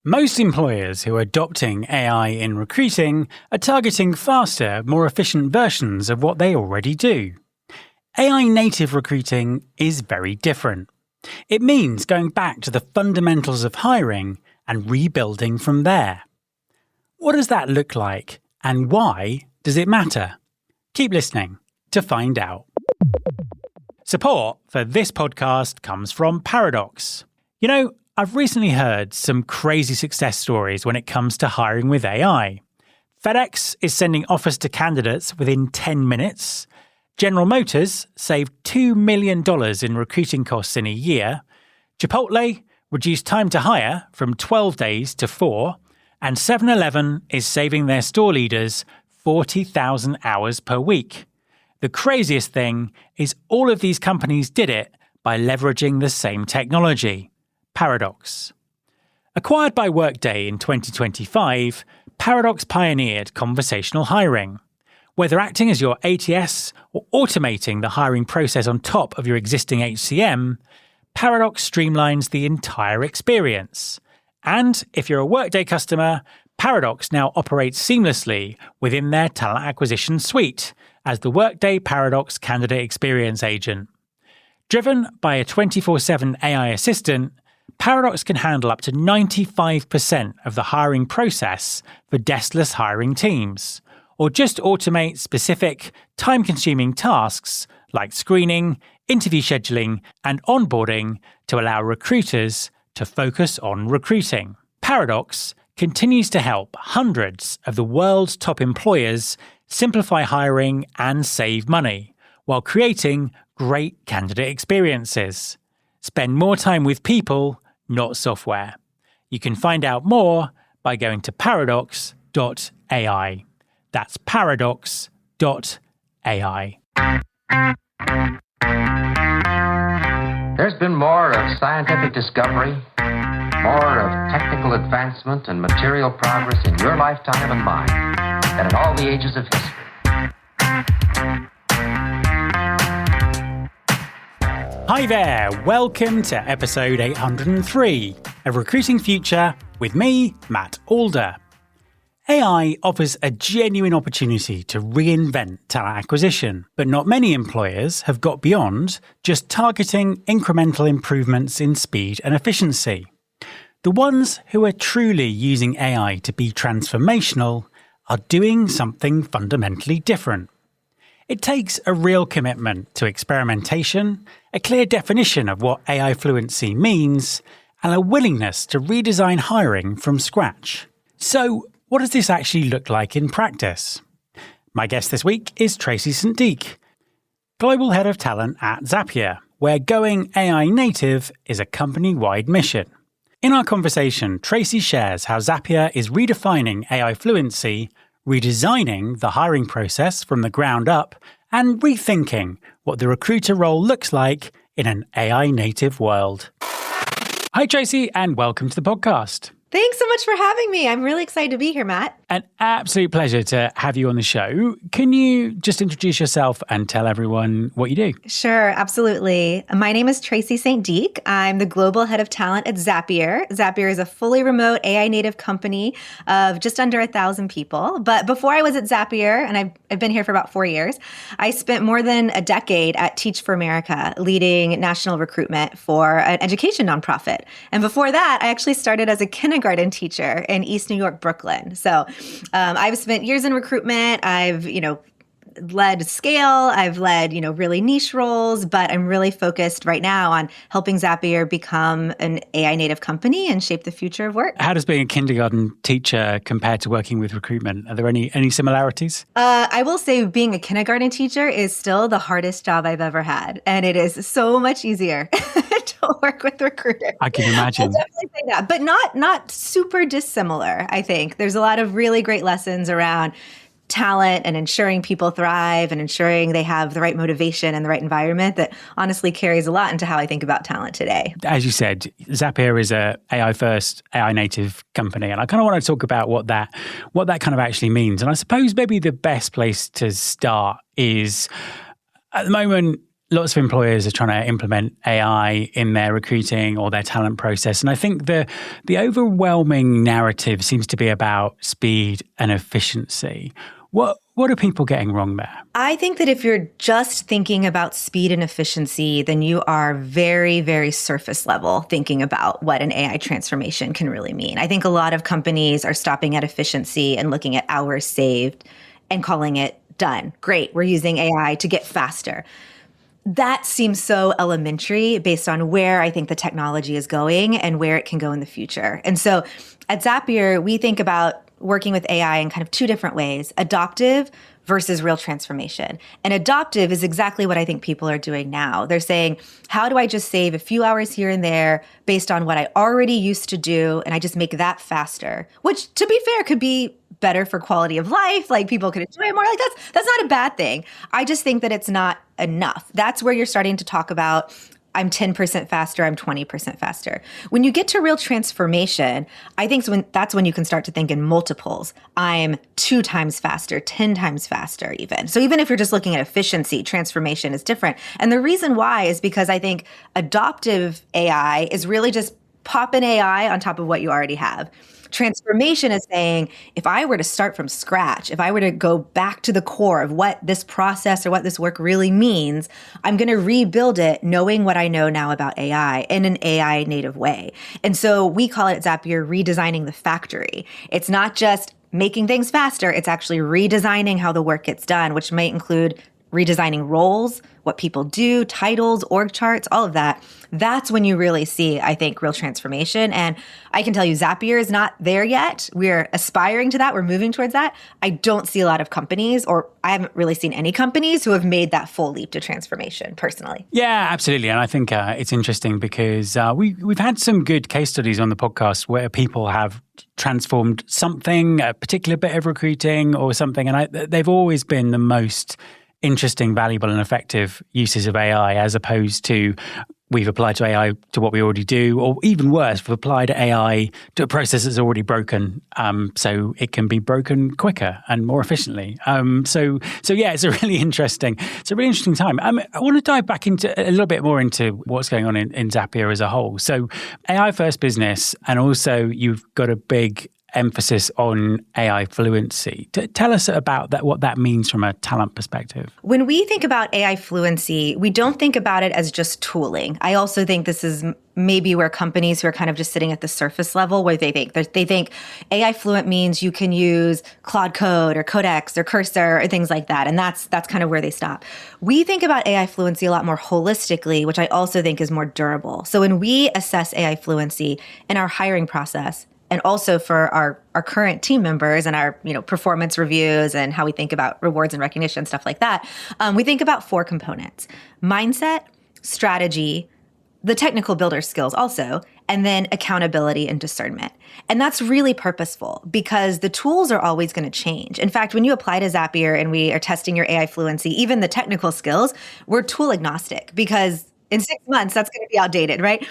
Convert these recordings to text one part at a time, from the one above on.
Most employers who are adopting AI in recruiting are targeting faster, more efficient versions of what they already do. AI native recruiting is very different. It means going back to the fundamentals of hiring and rebuilding from there. What does that look like, and why does it matter? Keep listening to find out. Support for this podcast comes from Paradox. I've recently heard some crazy success stories when it comes to hiring with AI. FedEx is sending offers to candidates within 10 minutes. General Motors saved $2 million in recruiting costs in a year. Chipotle reduced time to hire from 12 days to 4. And 7-Eleven is saving their store leaders 40,000 hours per week. The craziest thing is all of these companies did it by leveraging the same technology. Paradox. Acquired by Workday in 2025, Paradox pioneered conversational hiring. Whether acting as your ATS or automating the hiring process on top of your existing HCM, Paradox streamlines the entire experience. And if you're a Workday customer, Paradox now operates seamlessly within their talent acquisition suite as the Workday Paradox Candidate Experience Agent. Driven by a 24/7 AI assistant, Paradox can handle up to 95% of the hiring process for deskless hiring teams, or just automate specific, time-consuming tasks like screening, interview scheduling, and onboarding to allow recruiters to focus on recruiting. Paradox continues to help hundreds of the world's top employers simplify hiring and save money, while creating great candidate experiences. Spend more time with people, not software. You can find out more by going to paradox.ai. That's paradox.ai. There's been more of scientific discovery, more of technical advancement and material progress in your lifetime and mine than in all the ages of history. Hi there, welcome to episode 803 of Recruiting Future with me, Matt Alder. AI offers a genuine opportunity to reinvent talent acquisition, but not many employers have got beyond just targeting incremental improvements in speed and efficiency. The ones who are truly using AI to be transformational are doing something fundamentally different. It takes a real commitment to experimentation, a clear definition of what AI fluency means, and a willingness to redesign hiring from scratch. So, what does this actually look like in practice? My guest this week is Tracy St. Deek, Global Head of Talent at Zapier, where going AI native is a company-wide mission. In our conversation, Tracy shares how Zapier is redefining AI fluency, redesigning the hiring process from the ground up, and rethinking what the recruiter role looks like in an AI native world. Hi, Tracy, and welcome to the podcast. Thanks so much for having me. I'm really excited to be here, Matt. An absolute pleasure to have you on the show. Can you just introduce yourself and tell everyone what you do? Sure, absolutely. My name is Tracy St. Deek. I'm the Global Head of Talent at Zapier. Zapier is a fully remote AI native company of just under 1,000 people. But before I was at Zapier, and I've been here for about 4 years, I spent more than a decade at Teach for America, leading national recruitment for an education nonprofit. And before that, I actually started as a kindergarten teacher in East New York, Brooklyn. So I've spent years in recruitment. I've, led scale. I've led, really niche roles, but I'm really focused right now on helping Zapier become an AI native company and shape the future of work. How does being a kindergarten teacher compare to working with recruitment? Are there any similarities? I will say being a kindergarten teacher is still the hardest job I've ever had. And it is so much easier to work with recruiters. I can imagine. I'll definitely say that, but not super dissimilar, I think. There's a lot of really great lessons around talent and ensuring people thrive and ensuring they have the right motivation and the right environment that honestly carries a lot into how I think about talent today. As you said, Zapier is a AI first, AI native company. And I kind of want to talk about what that kind of actually means. And I suppose maybe the best place to start is at the moment, lots of employers are trying to implement AI in their recruiting or their talent process. And I think the overwhelming narrative seems to be about speed and efficiency. What are people getting wrong there? I think that if you're just thinking about speed and efficiency, then you are very, very surface level thinking about what an AI transformation can really mean. I think a lot of companies are stopping at efficiency and looking at hours saved and calling it done. Great, we're using AI to get faster. That seems so elementary based on where I think the technology is going and where it can go in the future. And so at Zapier, we think about working with AI in kind of two different ways, adoptive versus real transformation. And adoptive is exactly what I think people are doing now. They're saying, how do I just save a few hours here and there based on what I already used to do, and I just make that faster, which, to be fair, could be better for quality of life. Like, people could enjoy it more. Like, that's not a bad thing. I just think that it's not enough. That's where you're starting to talk about, I'm 10% faster, I'm 20% faster. When you get to real transformation, I think that's when you can start to think in multiples. I'm 2 times faster, 10 times faster even. So even if you're just looking at efficiency, transformation is different. And the reason why is because I think adoptive AI is really just pop an AI on top of what you already have. Transformation is saying, if I were to start from scratch, if I were to go back to the core of what this process or what this work really means, I'm going to rebuild it knowing what I know now about AI in an AI native way. And so we call it at Zapier redesigning the factory. It's not just making things faster, it's actually redesigning how the work gets done, which might include redesigning roles, what people do, titles, org charts, all of that. That's when you really see, I think, real transformation. And I can tell you, Zapier is not there yet. We're aspiring to that. We're moving towards that. I don't see a lot of companies, or I haven't really seen any companies who have made that full leap to transformation personally. Yeah, absolutely. And I think it's interesting because we've had some good case studies on the podcast where people have transformed something, a particular bit of recruiting or something. And they've always been the most interesting, valuable, and effective uses of AI, as opposed to we've applied to AI to what we already do, or even worse, we've applied AI to a process that's already broken, so it can be broken quicker and more efficiently. So yeah, it's a really interesting time. I want to dive back into a little bit more into what's going on in Zapier as a whole. So AI first business, and also you've got a big emphasis on AI fluency. Tell us about that, what that means from a talent perspective. When we think about AI fluency, we don't think about it as just tooling. I also think this is maybe where companies who are kind of just sitting at the surface level, where they think AI fluent means you can use Claude Code or Codex or Cursor or things like that. And that's kind of where they stop. We think about AI fluency a lot more holistically, which I also think is more durable. So when we assess AI fluency in our hiring process, and also for our current team members and our performance reviews and how we think about rewards and recognition, stuff like that, we think about 4 components: mindset, strategy, the technical builder skills also, and then accountability and discernment. And that's really purposeful because the tools are always going to change. In fact, when you apply to Zapier and we are testing your AI fluency, even the technical skills, we're tool agnostic because in 6 months, that's going to be outdated, right?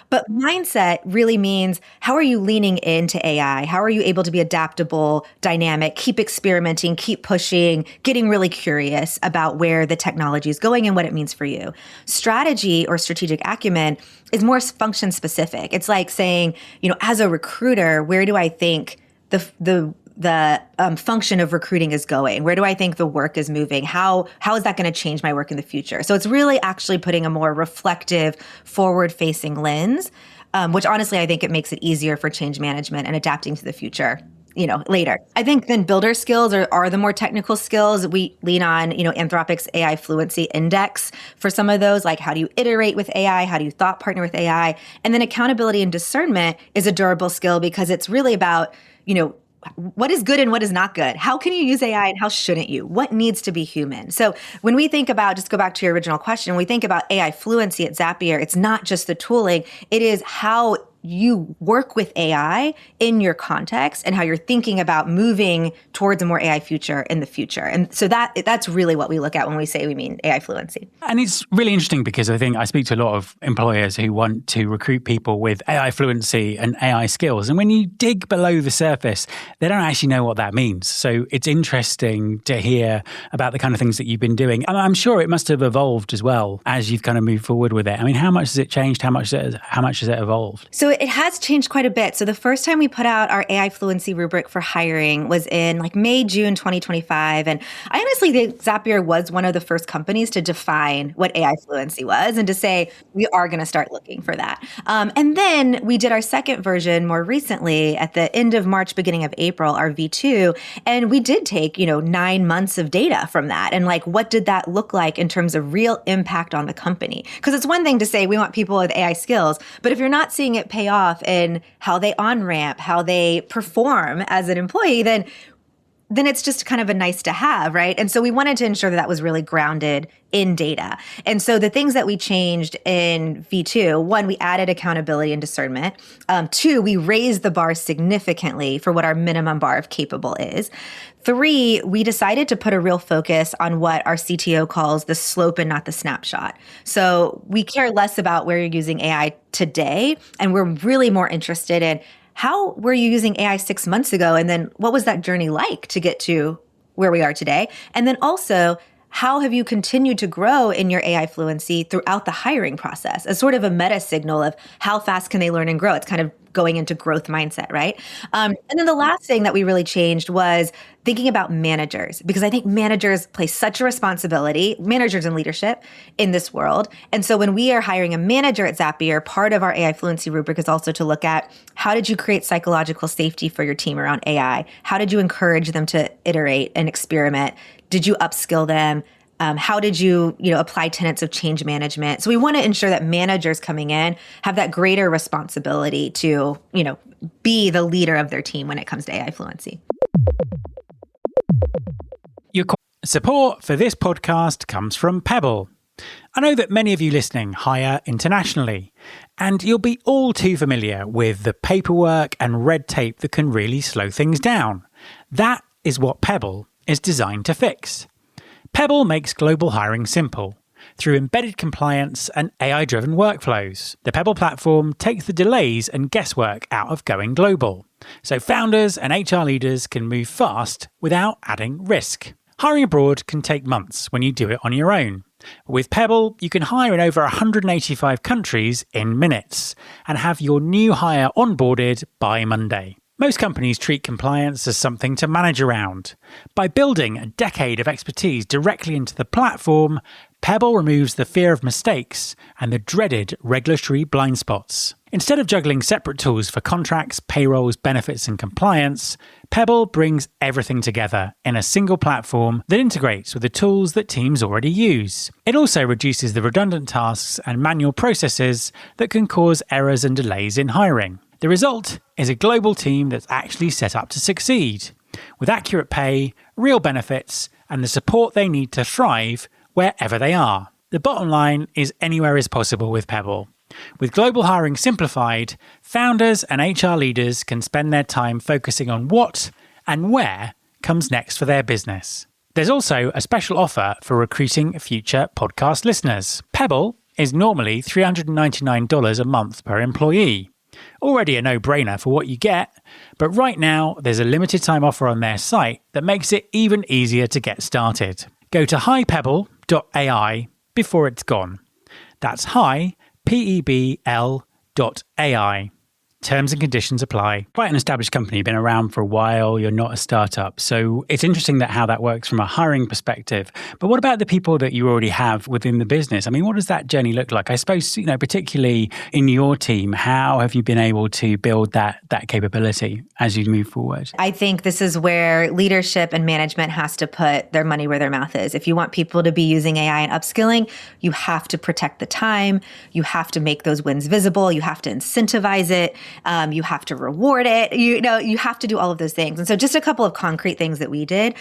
But mindset really means, how are you leaning into AI? How are you able to be adaptable, dynamic, keep experimenting, keep pushing, getting really curious about where the technology is going and what it means for you? Strategy or strategic acumen is more function specific. It's like saying, as a recruiter, where do I think the function of recruiting is going? Where do I think the work is moving? How is that going to change my work in the future? So it's really actually putting a more reflective, forward-facing lens, which honestly, I think it makes it easier for change management and adapting to the future, later. I think then builder skills are the more technical skills. We lean on, Anthropic's AI Fluency Index for some of those, like how do you iterate with AI? How do you thought partner with AI? And then accountability and discernment is a durable skill because it's really about, what is good and what is not good? How can you use AI and how shouldn't you? What needs to be human? So when we think about, just go back to your original question, when we think about AI fluency at Zapier, it's not just the tooling, it is how you work with AI in your context and how you're thinking about moving towards a more AI future in the future. And so that's really what we look at when we say we mean AI fluency. And it's really interesting because I think I speak to a lot of employers who want to recruit people with AI fluency and AI skills. And when you dig below the surface, they don't actually know what that means. So it's interesting to hear about the kind of things that you've been doing. And I'm sure it must have evolved as well as you've kind of moved forward with it. I mean, how much has it changed? How much has it evolved? So it has changed quite a bit. So the first time we put out our AI fluency rubric for hiring was in like May, June 2025. And I honestly think Zapier was one of the first companies to define what AI fluency was and to say, we are going to start looking for that. And then we did our second version more recently at the end of March, beginning of April, our V2. And we did take, 9 months of data from that. And like, what did that look like in terms of real impact on the company? Because it's one thing to say we want people with AI skills, but if you're not seeing it pay off in how they on-ramp, how they perform as an employee, then it's just kind of a nice to have, right? And so we wanted to ensure that was really grounded in data. And so the things that we changed in V2, one, we added accountability and discernment. Two, we raised the bar significantly for what our minimum bar of capable is. Three, we decided to put a real focus on what our CTO calls the slope and not the snapshot. So we care less about where you're using AI today, and we're really more interested in how were you using AI 6 months ago? And then what was that journey like to get to where we are today? And then also, how have you continued to grow in your AI fluency throughout the hiring process as sort of a meta signal of how fast can they learn and grow? It's kind of going into growth mindset, right? And then the last thing that we really changed was thinking about managers, because I think managers play such a responsibility, managers in leadership in this world. And so when we are hiring a manager at Zapier, part of our AI fluency rubric is also to look at how did you create psychological safety for your team around AI? How did you encourage them to iterate and experiment? Did you upskill them? How did you, apply tenets of change management? So we want to ensure that managers coming in have that greater responsibility to, be the leader of their team when it comes to AI fluency. Your support for this podcast comes from Pebble. I know that many of you listening hire internationally, and you'll be all too familiar with the paperwork and red tape that can really slow things down. That is what Pebble is designed to fix. Pebble makes global hiring simple through embedded compliance and AI-driven workflows. The Pebble platform takes the delays and guesswork out of going global, so founders and HR leaders can move fast without adding risk. Hiring abroad can take months when you do it on your own. With Pebble, you can hire in over 185 countries in minutes and have your new hire onboarded by Monday. Most companies treat compliance as something to manage around. By building a decade of expertise directly into the platform, Pebble removes the fear of mistakes and the dreaded regulatory blind spots. Instead of juggling separate tools for contracts, payrolls, benefits, and compliance, Pebble brings everything together in a single platform that integrates with the tools that teams already use. It also reduces the redundant tasks and manual processes that can cause errors and delays in hiring. The result is a global team that's actually set up to succeed, with accurate pay, real benefits, and the support they need to thrive wherever they are. The bottom line is anywhere is possible with Pebble. With global hiring simplified, founders and HR leaders can spend their time focusing on what and where comes next for their business. There's also a special offer for recruiting future podcast listeners. Pebble is normally $399 a month per employee. Already a no-brainer for what you get, but right now there's a limited time offer on their site that makes it even easier to get started. Go to highpebble.ai before it's gone. That's highpebl.ai. Terms and conditions apply. Quite an established company, you've been around for a while, you're not a startup. So it's interesting that how that works from a hiring perspective. But what about the people that you already have within the business? I mean, what does that journey look like? I suppose, particularly in your team, how have you been able to build that capability as you move forward? I think this is where leadership and management has to put their money where their mouth is. If you want people to be using AI and upskilling, you have to protect the time. You have to make those wins visible. You have to incentivize it. You have to reward it. You have to do all of those things. And so just a couple of concrete things that we did.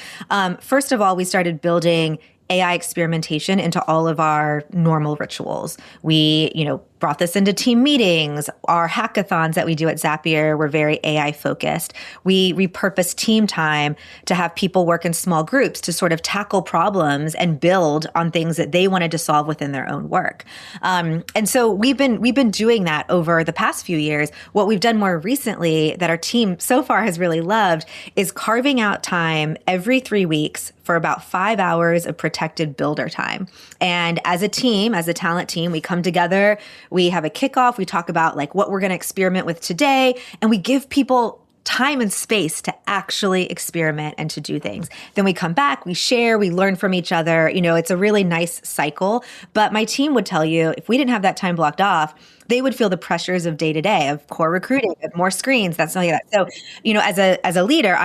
First of all, we started building AI experimentation into all of our normal rituals. We, brought this into team meetings. Our hackathons that we do at Zapier were very AI focused. We repurpose team time to have people work in small groups to sort of tackle problems and build on things that they wanted to solve within their own work. And so we've been doing that over the past few years. What we've done more recently that our team so far has really loved is carving out time every 3 weeks for about 5 hours of protected builder time. And as a team, as a talent team, we come together, we have a kickoff, we talk about like what we're going to experiment with today, and we give people time and space to actually experiment and to do things. Then we come back, we share, we learn from each other. It's a really nice cycle. But my team would tell you, if we didn't have that time blocked off, they would feel the pressures of day to day, of core recruiting, of more screens, that's something like that. So, as a leader,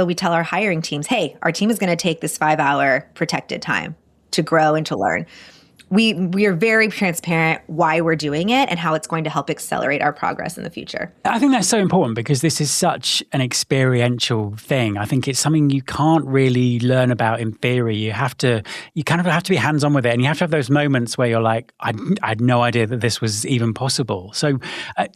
we tell our hiring teams, hey, our team is going to take this 5-hour protected time to grow and to learn. We are very transparent why we're doing it and how it's going to help accelerate our progress in the future. I think that's so important because this is such an experiential thing. I think it's something you can't really learn about in theory. You kind of have to be hands-on with it, and you have to have those moments where you're like, I had no idea that this was even possible. So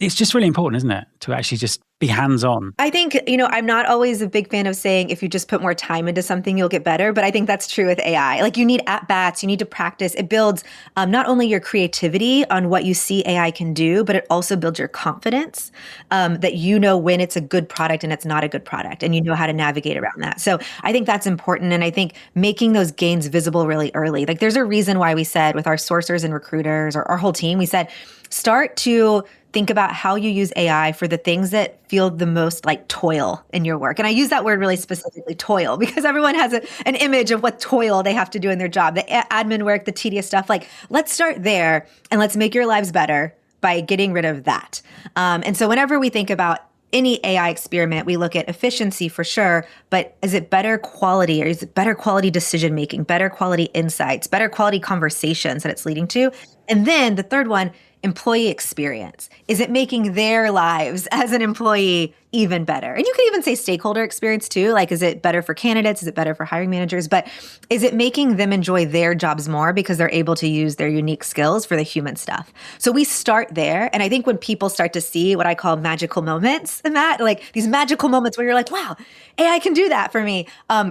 it's just really important, isn't it, to actually just be hands-on? I think, I'm not always a big fan of saying if you just put more time into something, you'll get better. But I think that's true with AI. Like you need at-bats, you need to practice. It builds not only your creativity on what you see AI can do, but it also builds your confidence that when it's a good product and it's not a good product, and you know how to navigate around that. So I think that's important. And I think making those gains visible really early. Like there's a reason why we said with our sourcers and recruiters or our whole team, we said, start to think about how you use AI for the things that feel the most like toil in your work. And I use that word really specifically, toil, because everyone has an image of what toil they have to do in their job, the admin work, the tedious stuff. Like, let's start there and let's make your lives better by getting rid of that. And so whenever we think about any AI experiment, we look at efficiency for sure, but is it better quality, or is it better quality decision-making, better quality insights, better quality conversations that it's leading to? And then the third one, employee experience. Is it making their lives as an employee even better? And you could even say stakeholder experience too. Like, is it better for candidates? Is it better for hiring managers? But is it making them enjoy their jobs more because they're able to use their unique skills for the human stuff? So we start there. And I think when people start to see what I call magical moments in that, like these magical moments where you're like, wow, AI can do that for me.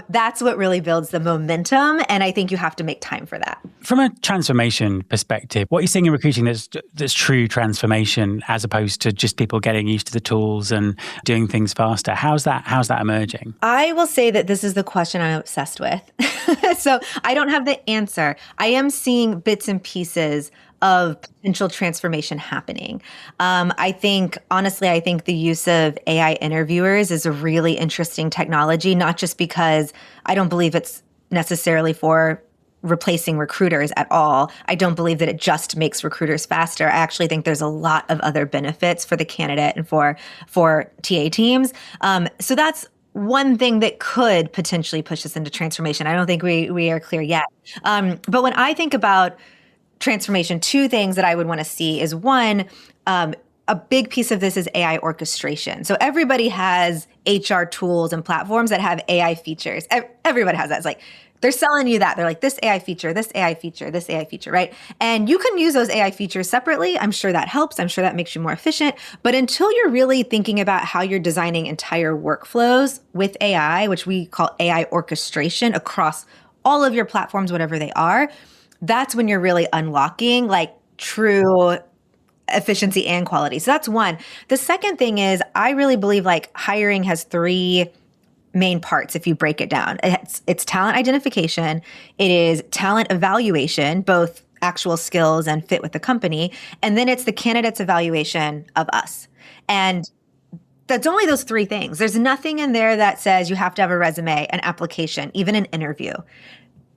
That's what really builds the momentum. And I think you have to make time for that. From a transformation perspective, what you're seeing in recruiting that's true transformation as opposed to just people getting used to the tools and doing things faster. How's that emerging? I will say that this is the question I'm obsessed with. So I don't have the answer. I am seeing bits and pieces of potential transformation happening. I think the use of AI interviewers is a really interesting technology, not just because I don't believe it's necessarily for replacing recruiters at all. I don't believe that it just makes recruiters faster. I actually think there's a lot of other benefits for the candidate and for TA teams. So that's one thing that could potentially push us into transformation. I don't think we are clear yet. But when I think about transformation, two things that I would want to see is one, a big piece of this is AI orchestration. So everybody has HR tools and platforms that have AI features. Everybody has that. It's like, they're selling you that. They're like, this AI feature, this AI feature, this AI feature, right? And you can use those AI features separately. I'm sure that helps. I'm sure that makes you more efficient. But until you're really thinking about how you're designing entire workflows with AI, which we call AI orchestration across all of your platforms, whatever they are, that's when you're really unlocking like true efficiency and quality. So that's one. The second thing is I really believe like hiring has three main parts if you break it down. It's talent identification, it is talent evaluation, both actual skills and fit with the company, and then it's the candidate's evaluation of us. And that's only those three things. There's nothing in there that says you have to have a resume, an application, even an interview.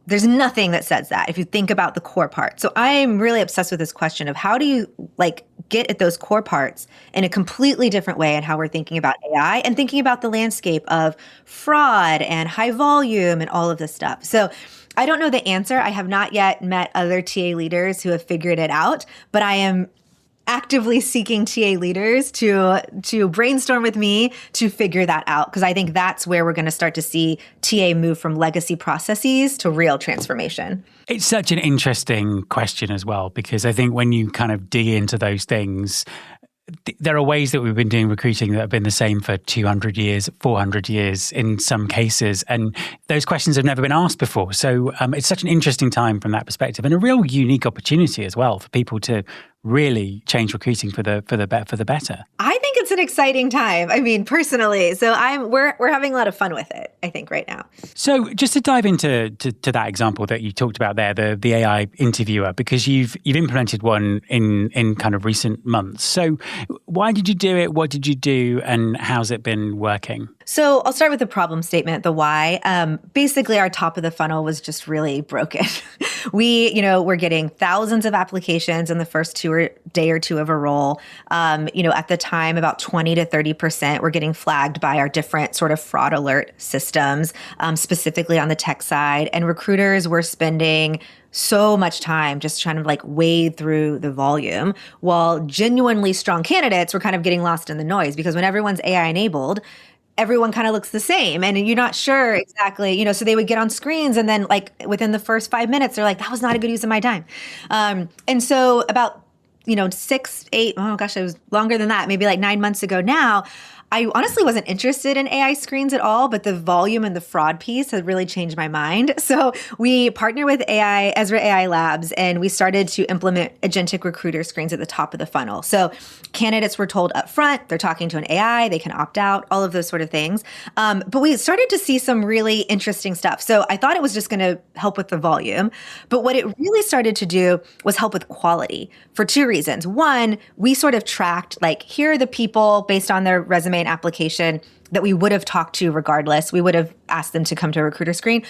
There's nothing that says that if you think about the core part. So I'm really obsessed with this question of how do you like get at those core parts in a completely different way and how we're thinking about AI and thinking about the landscape of fraud and high volume and all of this stuff. So I don't know the answer. I have not yet met other TA leaders who have figured it out, but I am actively seeking TA leaders to brainstorm with me to figure that out, because I think that's where we're going to start to see TA move from legacy processes to real transformation. It's such an interesting question as well, because I think when you kind of dig into those things, there are ways that we've been doing recruiting that have been the same for 200 years, 400 years in some cases. And those questions have never been asked before. So it's such an interesting time from that perspective, and a real unique opportunity as well for people to really change recruiting for the better. I think it's an exciting time. I mean, personally, so we're having a lot of fun with it, I think, right now. So just to dive into that example that you talked about there, the AI interviewer, because you've implemented one in kind of recent months. So why did you do it? What did you do? And how's it been working? So I'll start with the problem statement, the why. Basically, our top of the funnel was just really broken. We're getting thousands of applications in the first day or two of a role. At the time, about 20 to 30% were getting flagged by our different sort of fraud alert systems, specifically on the tech side. And recruiters were spending so much time just trying to like wade through the volume, while genuinely strong candidates were kind of getting lost in the noise, because when everyone's AI enabled, everyone kind of looks the same and you're not sure exactly, so they would get on screens and then like within the first 5 minutes, they're like, that was not a good use of my time. And so about, 6, 8, oh gosh, it was longer than that, maybe like 9 months ago now, I honestly wasn't interested in AI screens at all, but the volume and the fraud piece had really changed my mind. So we partnered with Ezra AI Labs, and we started to implement agentic recruiter screens at the top of the funnel. So candidates were told up front, they're talking to an AI, they can opt out, all of those sort of things. But we started to see some really interesting stuff. So I thought it was just going to help with the volume, but what it really started to do was help with quality for two reasons. One, we sort of tracked, like, here are the people based on their resume and application that we would have talked to regardless. We would have asked them to come to a recruiter screen,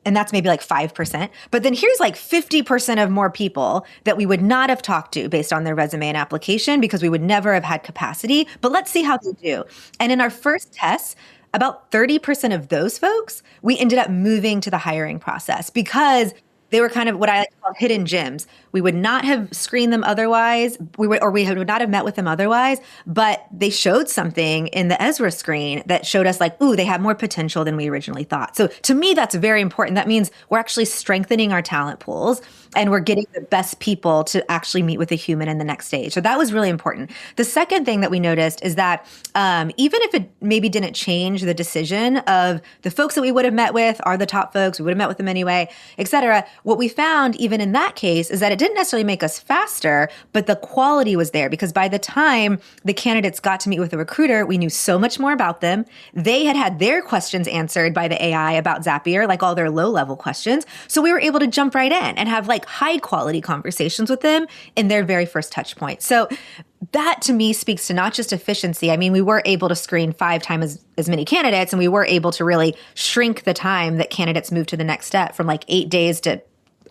and that's maybe like 5%. But then here's like 50% of more people that we would not have talked to based on their resume and application, because we would never have had capacity. But let's see how they do. And in our first tests, about 30% of those folks, we ended up moving to the hiring process, because they were kind of what I like to call hidden gems. We would not have screened them otherwise, we would not have met with them otherwise, but they showed something in the Ezra screen that showed us like, ooh, they have more potential than we originally thought. So to me, that's very important. That means we're actually strengthening our talent pools, and we're getting the best people to actually meet with a human in the next stage. So that was really important. The second thing that we noticed is that even if it maybe didn't change the decision of the folks that we would have met with are the top folks, we would have met with them anyway, et cetera, what we found even in that case is that it didn't necessarily make us faster, but the quality was there, because by the time the candidates got to meet with the recruiter, we knew so much more about them. They had their questions answered by the AI about Zapier, like all their low-level questions. So we were able to jump right in and have like high-quality conversations with them in their very first touch point. So that to me speaks to not just efficiency. I mean, we were able to screen 5 times as many candidates, and we were able to really shrink the time that candidates moved to the next step from like 8 days to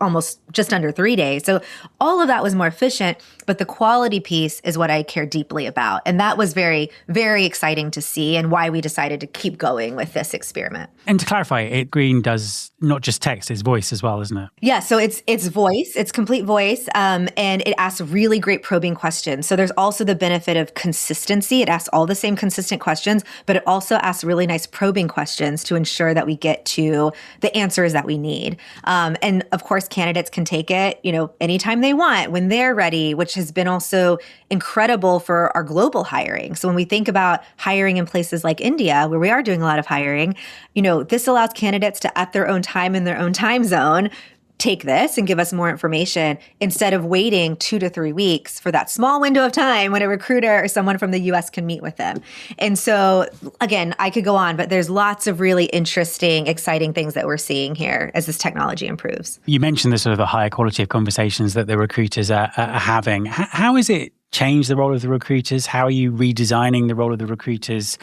almost just under 3 days. So all of that was more efficient, but the quality piece is what I care deeply about. And that was very, very exciting to see, and why we decided to keep going with this experiment. And to clarify, Green does not just text, it's voice as well, isn't it? Yeah, so it's voice, it's complete voice, and it asks really great probing questions. So there's also the benefit of consistency. It asks all the same consistent questions, but it also asks really nice probing questions to ensure that we get to the answers that we need. And of course, candidates can take it, anytime they want, when they're ready, which has been also incredible for our global hiring. So when we think about hiring in places like India, where we are doing a lot of hiring, this allows candidates to, at their own time in their own time zone, take this and give us more information instead of waiting 2 to 3 weeks for that small window of time when a recruiter or someone from the US can meet with them. And so, again, I could go on, but there's lots of really interesting, exciting things that we're seeing here as this technology improves. You mentioned the sort of the higher quality of conversations that the recruiters are having. How is it change the role of the recruiters? How are you redesigning the role of the recruiters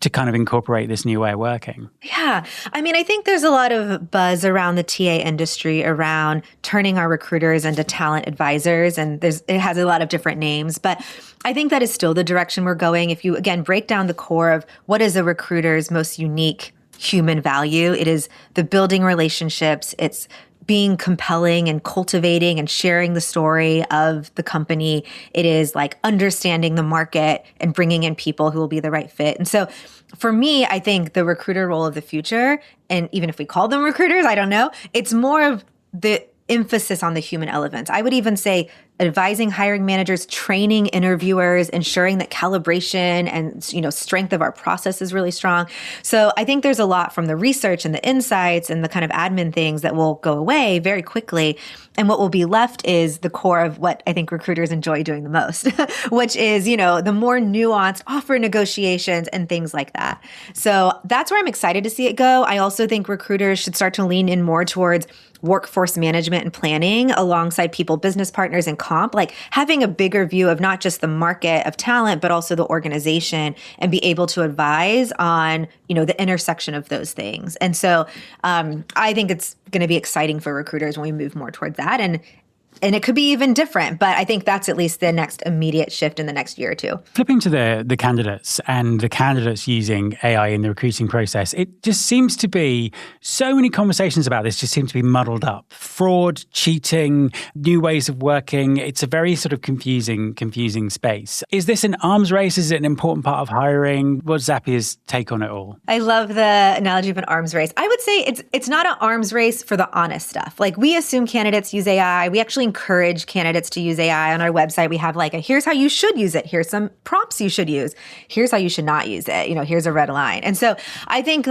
to kind of incorporate this new way of working? Yeah. I mean, I think there's a lot of buzz around the TA industry around turning our recruiters into talent advisors. And it has a lot of different names, but I think that is still the direction we're going. If you, again, break down the core of what is a recruiter's most unique human value, it is the building relationships, it's being compelling and cultivating and sharing the story of the company. It is like understanding the market and bringing in people who will be the right fit. And so for me, I think the recruiter role of the future, and even if we call them recruiters, I don't know, it's more of the emphasis on the human elements. I would even say advising hiring managers, training interviewers, ensuring that calibration and strength of our process is really strong. So I think there's a lot from the research and the insights and the kind of admin things that will go away very quickly. And what will be left is the core of what I think recruiters enjoy doing the most, which is, the more nuanced offer negotiations and things like that. So that's where I'm excited to see it go. I also think recruiters should start to lean in more towards workforce management and planning alongside people, business partners, and comp, like having a bigger view of not just the market of talent, but also the organization, and be able to advise on, the intersection of those things. And so I think it's going to be exciting for recruiters when we move more towards that. And it could be even different, but I think that's at least the next immediate shift in the next year or two. Flipping to the candidates and the candidates using AI in the recruiting process, it just seems to be so many conversations about this just seem to be muddled up. Fraud, cheating, new ways of working. It's a very sort of confusing space. Is this an arms race? Is it an important part of hiring? What's Zapier's take on it all? I love the analogy of an arms race. I would say it's not an arms race for the honest stuff. Like, we assume candidates use AI. We actually encourage candidates to use AI. On our website, we have here's how you should use it. Here's some prompts you should use. Here's how you should not use it. Here's a red line. And so I think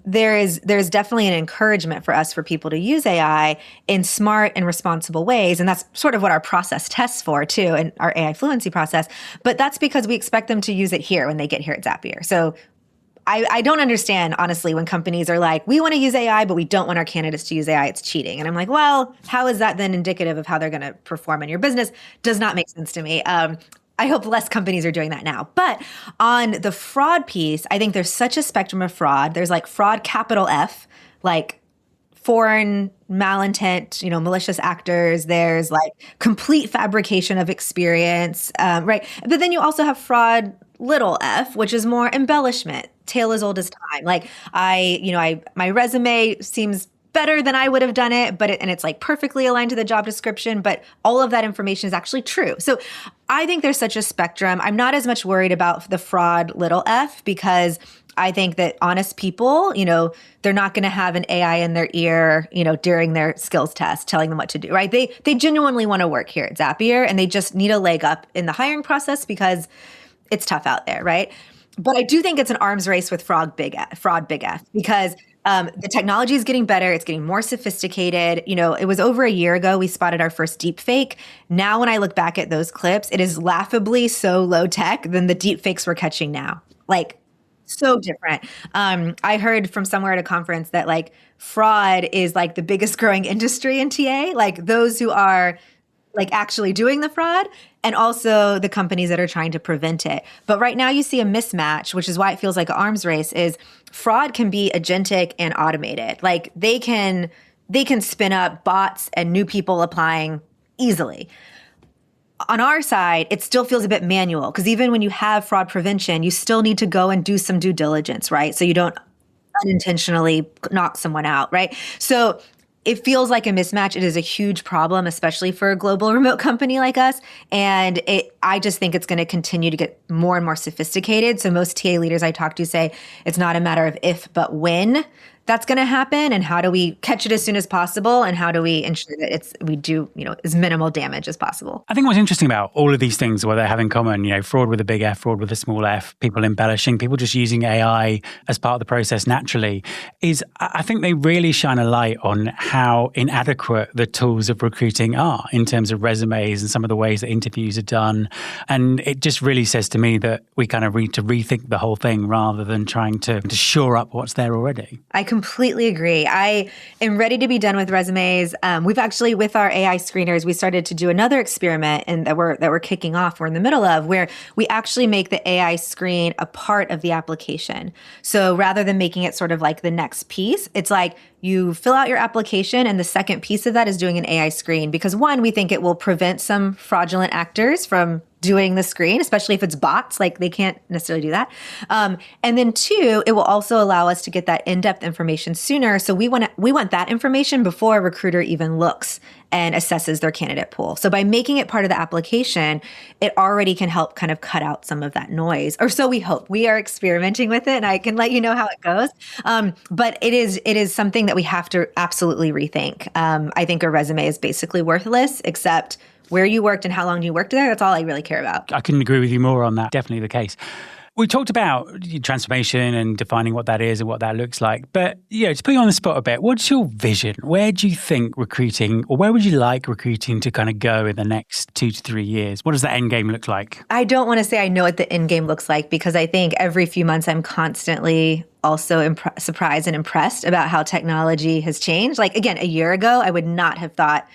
there's definitely an encouragement for people to use AI in smart and responsible ways. And that's sort of what our process tests for too, in our AI fluency process. But that's because we expect them to use it here when they get here at Zapier. So I don't understand, honestly, when companies are like, we want to use AI, but we don't want our candidates to use AI. It's cheating. And I'm like, well, how is that then indicative of how they're going to perform in your business? Does not make sense to me. I hope less companies are doing that now. But on the fraud piece, I think there's such a spectrum of fraud. There's fraud, capital F, foreign malintent, malicious actors. There's complete fabrication of experience, right? But then you also have fraud, little f, which is more embellishment, tale as old as time. My resume seems better than I would have done it, and it's perfectly aligned to the job description, but all of that information is actually true. So I think there's such a spectrum. I'm not as much worried about the fraud, little f, because I think that honest people, they're not going to have an AI in their ear, during their skills test telling them what to do, right? They genuinely want to work here at Zapier, and they just need a leg up in the hiring process because it's tough out there, right? But I do think it's an arms race with fraud, big F, because the technology is getting better. It's getting more sophisticated. It was over a year ago we spotted our first deep fake. Now, when I look back at those clips, it is laughably so low tech than the deep fakes we're catching now. So different. I heard from somewhere at a conference that fraud is the biggest growing industry in TA, those who are actually doing the fraud, and also the companies that are trying to prevent it. But right now you see a mismatch, which is why it feels like an arms race, is fraud can be agentic and automated. They can spin up bots and new people applying easily. On our side, it still feels a bit manual, because even when you have fraud prevention, you still need to go and do some due diligence, right? So you don't unintentionally knock someone out, right? So it feels like a mismatch. It is a huge problem, especially for a global remote company like us. And I just think it's going to continue to get more and more sophisticated. So most TA leaders I talk to say it's not a matter of if, but when that's going to happen, and how do we catch it as soon as possible, and how do we ensure that we do as minimal damage as possible. I think what's interesting about all of these things, what they have in common, fraud with a big F, fraud with a small f, people embellishing, people just using AI as part of the process naturally, is I think they really shine a light on how inadequate the tools of recruiting are in terms of resumes and some of the ways that interviews are done. And it just really says to me that we kind of need to rethink the whole thing rather than trying to shore up what's there already. I completely agree. I am ready to be done with resumes. We've actually, with our AI screeners, we started to do another experiment and that we're kicking off. We're in the middle of, where we actually make the AI screen a part of the application. So rather than making it sort of the next piece, it's you fill out your application, and the second piece of that is doing an AI screen, because one, we think it will prevent some fraudulent actors from doing the screen, especially if it's bots, like they can't necessarily do that. And then two, it will also allow us to get that in-depth information sooner. So we want that information before a recruiter even looks and assesses their candidate pool. So by making it part of the application, it already can help kind of cut out some of that noise, or so we hope. We are experimenting with it, and I can let you know how it goes. But it is something that we have to absolutely rethink. I think a resume is basically worthless, except where you worked and how long you worked there. That's all I really care about. I couldn't agree with you more on that. Definitely the case. We talked about transformation and defining what that is and what that looks like. But, to put you on the spot a bit, what's your vision? Where do you think recruiting, or where would you like recruiting to kind of go in the next 2 to 3 years? What does the end game look like? I don't want to say I know what the end game looks like, because I think every few months I'm constantly also surprised and impressed about how technology has changed. Like, again, a year ago, I would not have thought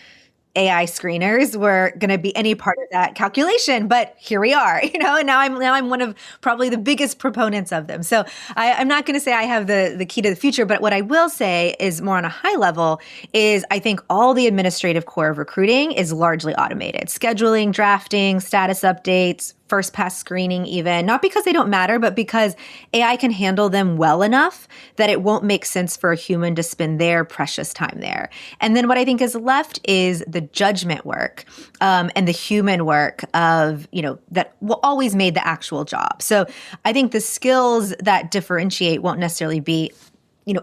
AI screeners were going to be any part of that calculation, but here we are, and now I'm one of probably the biggest proponents of them. So I'm not going to say I have the key to the future, but what I will say is more on a high level is I think all the administrative core of recruiting is largely automated. Scheduling, drafting, status updates, first pass screening even, not because they don't matter, but because AI can handle them well enough that it won't make sense for a human to spend their precious time there. And then what I think is left is the judgment work and the human work of, that will always made the actual job. So I think the skills that differentiate won't necessarily be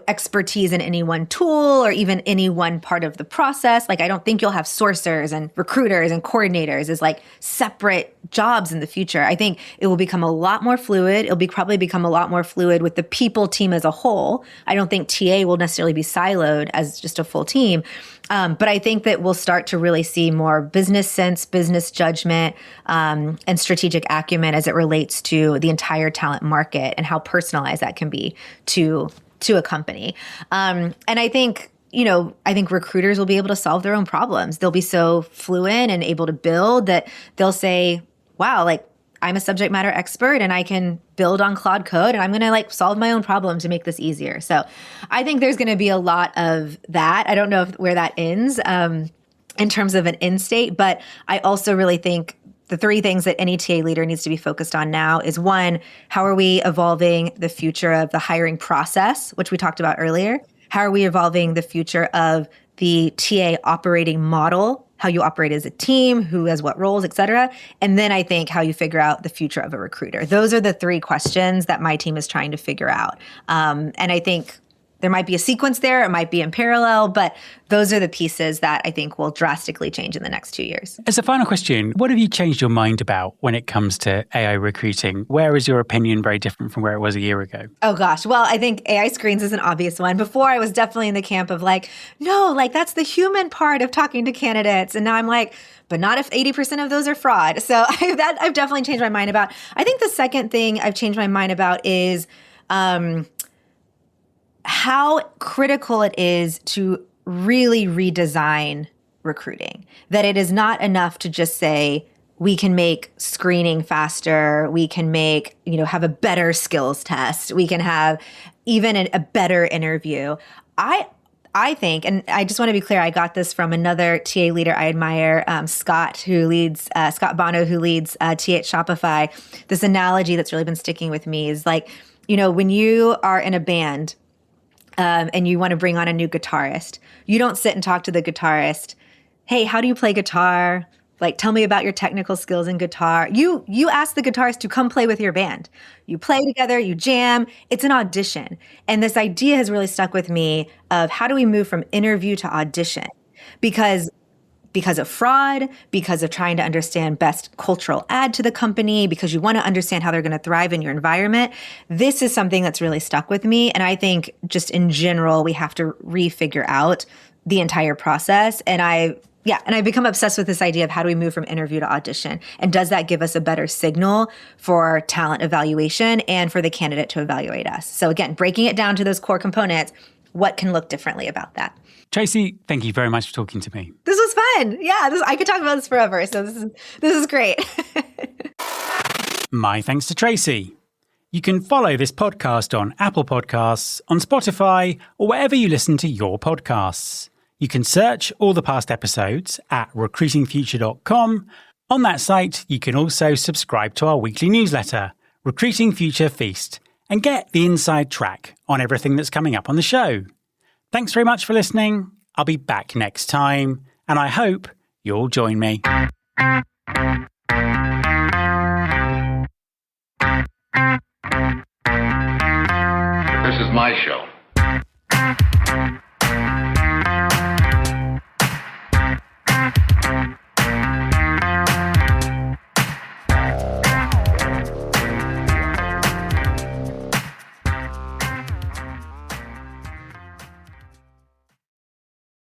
expertise in any one tool or even any one part of the process. Like, I don't think you'll have sourcers and recruiters and coordinators as like separate jobs in the future. I think it will become a lot more fluid. It'll probably become a lot more fluid with the people team as a whole. I don't think TA will necessarily be siloed as just a full team. But I think that we'll start to really see more business sense, business judgment, and strategic acumen as it relates to the entire talent market and how personalized that can be to a company. And I think, recruiters will be able to solve their own problems. They'll be so fluent and able to build that they'll say, wow, like, I'm a subject matter expert and I can build on Claude Code, and I'm going to solve my own problem to make this easier. So I think there's going to be a lot of that. I don't know where that ends in terms of an end state, but I also really think the three things that any TA leader needs to be focused on now is, one, how are we evolving the future of the hiring process, which we talked about earlier? How are we evolving the future of the TA operating model, how you operate as a team, who has what roles, et cetera? And then I think how you figure out the future of a recruiter. Those are the three questions that my team is trying to figure out. And I think there might be a sequence there, it might be in parallel, but those are the pieces that I think will drastically change in the next 2 years. As a final question, what have you changed your mind about when it comes to AI recruiting? Where is your opinion very different from where it was a year ago? Oh gosh, well, I think AI screens is an obvious one. Before, I was definitely in the camp of no, that's the human part of talking to candidates. And now I'm but not if 80% of those are fraud. So I've definitely changed my mind about. I think the second thing I've changed my mind about is how critical it is to really redesign recruiting. That it is not enough to just say, we can make screening faster, we can make, have a better skills test, we can have even a better interview. I think, and I just want to be clear, I got this from another TA leader I admire, Scott Bono, who leads TA at Shopify. This analogy that's really been sticking with me is when you are in a band, and you want to bring on a new guitarist, you don't sit and talk to the guitarist, hey, how do you play guitar? Tell me about your technical skills in guitar. You ask the guitarist to come play with your band. You play together, you jam. It's an audition. And this idea has really stuck with me of how do we move from interview to audition? Because of fraud, because of trying to understand best cultural add to the company, because you want to understand how they're going to thrive in your environment. This is something that's really stuck with me. And I think just in general, we have to refigure out the entire process. And I've become obsessed with this idea of how do we move from interview to audition? And does that give us a better signal for talent evaluation and for the candidate to evaluate us? So again, breaking it down to those core components, what can look differently about that? Tracy, thank you very much for talking to me. This was fun. Yeah, I could talk about this forever. So this is great. My thanks to Tracy. You can follow this podcast on Apple Podcasts, on Spotify, or wherever you listen to your podcasts. You can search all the past episodes at recruitingfuture.com, On that site, you can also subscribe to our weekly newsletter, Recruiting Future Feast, and get the inside track on everything that's coming up on the show. Thanks very much for listening. I'll be back next time, and I hope you'll join me. This is my show.